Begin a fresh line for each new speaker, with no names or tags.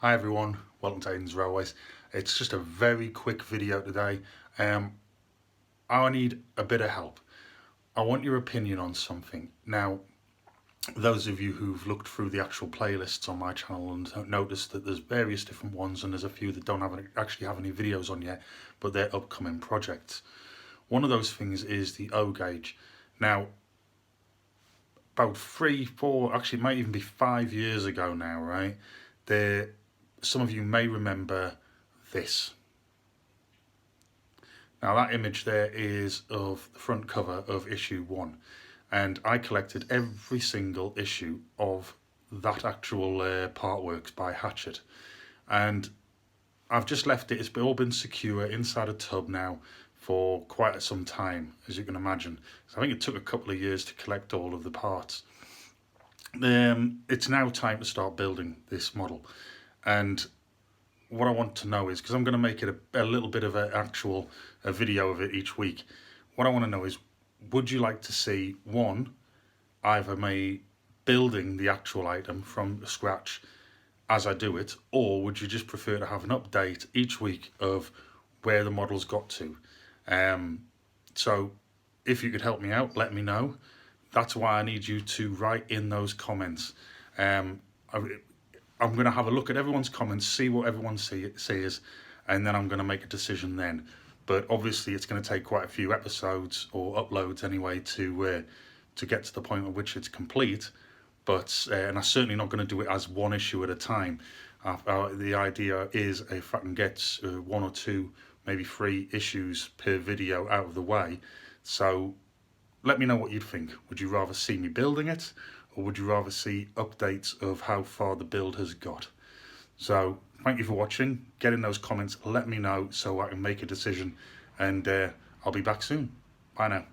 Hi everyone, welcome to Aidans Railways. It's just a very quick video today. I need a bit of help. I want your opinion on something. Now, those of you who've looked through the actual playlists on my channel and noticed that there's various different ones and there's a few that don't actually have any videos on yet, but they're upcoming projects. One of those things is the O gauge. Now, about 3, 4, actually it might even be 5 years ago now, right? Some of you may remember this. Now that image there is of the front cover of issue 1, and I collected every single issue of that actual Part Works by Hatchet, and I've just left it. It's all been secure inside a tub now for quite some time, as you can imagine. So I think it took a couple of years to collect all of the parts. It's now time to start building this model, and what I want to know is, because I'm going to make it a little bit of a video of it each week, what I want to know is, would you like to see, one, either me building the actual item from scratch as I do it, or would you just prefer to have an update each week of where the model's got to? So if you could help me out, let me know. That's why I need you to write in those comments. I'm going to have a look at everyone's comments, see what everyone says, and then I'm going to make a decision then. But obviously it's going to take quite a few episodes, or uploads anyway, to get to the point at which it's complete. But and I'm certainly not going to do it as one issue at a time. The idea is, if I can get 1 or 2, maybe 3 issues per video out of the way. So let me know what you'd think. Would you rather see me building it, or would you rather see updates of how far the build has got? So thank you for watching. Get in those comments, let me know so I can make a decision, and I'll be back soon. Bye now.